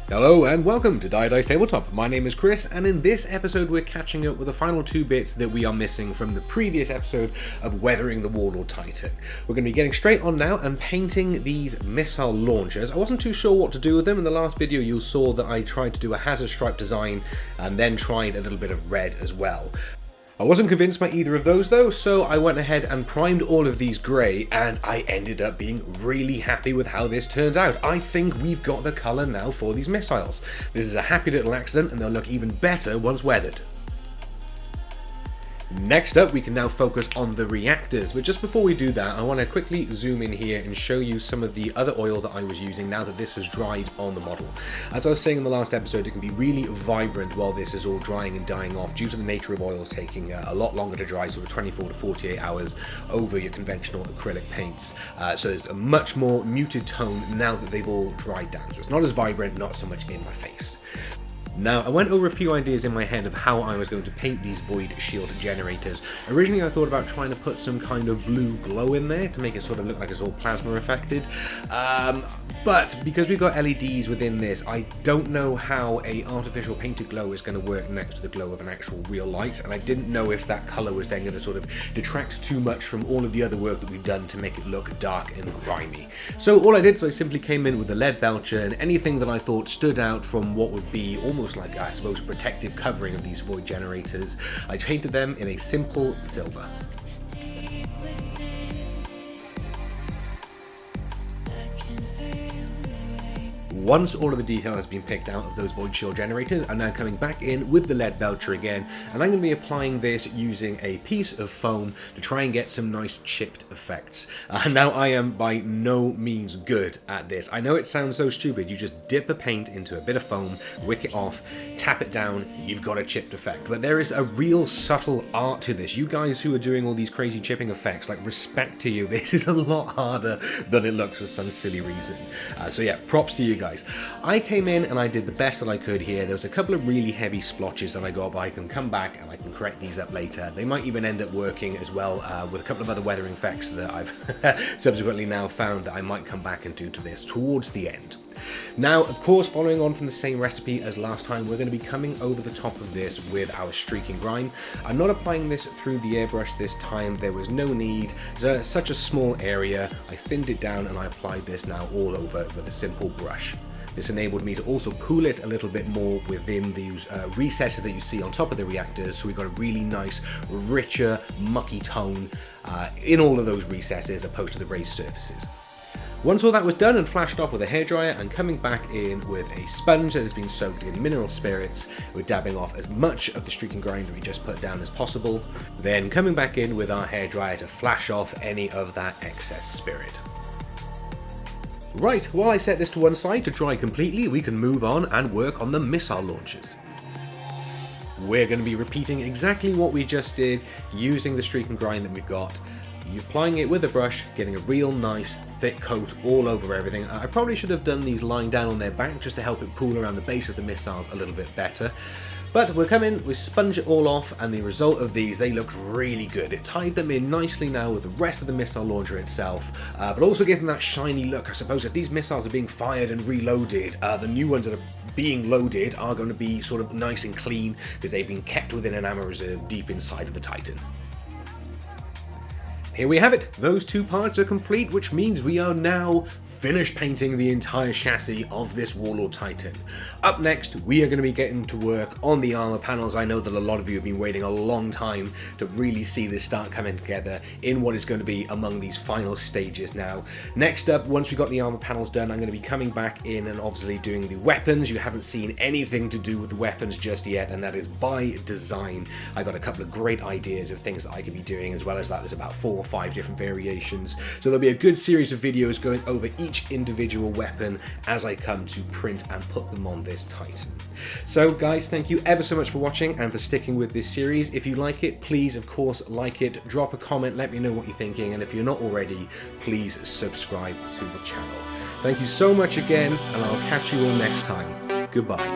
Hello and welcome to Dice Tabletop. My name is Chris, and in this episode we're catching up with the final two bits that we are missing from the previous episode of Weathering the Warlord Titan. We're going to be getting straight on now and painting these missile launchers. I wasn't too sure what to do with them. In the last video you saw that I tried to do a hazard stripe design and then tried a little bit of red as well. I wasn't convinced by either of those though, so I went ahead and primed all of these grey, and I ended up being really happy with how this turns out. I think we've got the colour now for these missiles. This is a happy little accident, and they'll look even better once weathered. Next up, we can now focus on the reactors, but just before we do that, I want to quickly zoom in here and show you some of the other oil that I was using now that this has dried on the model. As I was saying in the last episode, it can be really vibrant while this is all drying and dying off due to the nature of oils taking a lot longer to dry, sort of 24 to 48 hours over your conventional acrylic paints. So there's a much more muted tone now that they've all dried down, so it's not as vibrant, not so much in my face. Now, I went over a few ideas in my head of how I was going to paint these void shield generators. Originally I thought about trying to put some kind of blue glow in there to make it sort of look like it's all plasma affected. But because we've got LEDs within this, I don't know how a artificial painted glow is going to work next to the glow of an actual real light, and I didn't know if that colour was then going to sort of detract too much from all of the other work that we've done to make it look dark and grimy. So all I did is I simply came in with a lead belcher, and anything that I thought stood out from what would be almost like, I suppose, a protective covering of these void generators, I painted them in a simple silver. Once all of the detail has been picked out of those void shield generators, I'm now coming back in with the lead belcher again, and I'm going to be applying this using a piece of foam to try and get some nice chipped effects. Now I am by no means good at this. I know it sounds so stupid. You just dip a paint into a bit of foam, wick it off, tap it down, you've got a chipped effect. But there is a real subtle art to this. You guys who are doing all these crazy chipping effects, like, respect to you. This is a lot harder than it looks for some silly reason. So yeah, props to you guys. I came in and I did the best that I could here. There was a couple of really heavy splotches that I got, but I can come back and I can correct these up later. They might even end up working as well with a couple of other weathering effects that I've subsequently now found that I might come back and do to this towards the end. Now, of course, following on from the same recipe as last time, we're going to be coming over the top of this with our streaking grime. I'm not applying this through the airbrush this time. There was no need. It's such a small area. I thinned it down and I applied this now all over with a simple brush. This enabled me to also pool it a little bit more within these recesses that you see on top of the reactors, so we've got a really nice, richer, mucky tone in all of those recesses opposed to the raised surfaces. Once all that was done and flashed off with a hairdryer, I'm coming back in with a sponge that has been soaked in mineral spirits. We're dabbing off as much of the streaking grime that we just put down as possible, then coming back in with our hairdryer to flash off any of that excess spirit. Right, while I set this to one side to dry completely, we can move on and work on the missile launchers. We're going to be repeating exactly what we just did using the streaking grime that we've got. You're applying it with a brush, getting a real nice thick coat all over everything. I probably should have done these lying down on their back just to help it pool around the base of the missiles a little bit better. But we'll come in, we sponge it all off, and the result of these, they looked really good. It tied them in nicely now with the rest of the missile launcher itself, but also gave them that shiny look. I suppose if these missiles are being fired and reloaded, the new ones that are being loaded are going to be sort of nice and clean because they've been kept within an ammo reserve deep inside of the Titan. Here we have it. Those two parts are complete, which means we are now finished painting the entire chassis of this Warlord Titan. Up next, we are going to be getting to work on the armor panels. I know that a lot of you have been waiting a long time to really see this start coming together in what is going to be among these final stages now. Next up, once we got the armor panels done, I'm going to be coming back in and obviously doing the weapons. You haven't seen anything to do with the weapons just yet, and that is by design. I got a couple of great ideas of things that I could be doing, as well as that there's about 4 or 5 different variations. So there'll be a good series of videos going over each individual weapon as I come to print and put them on this Titan. So guys, thank you ever so much for watching and for sticking with this series. If you like it, please of course like it, drop a comment, let me know what you're thinking, and if you're not already, please subscribe to the channel. Thank you so much again, and I'll catch you all next time. Goodbye.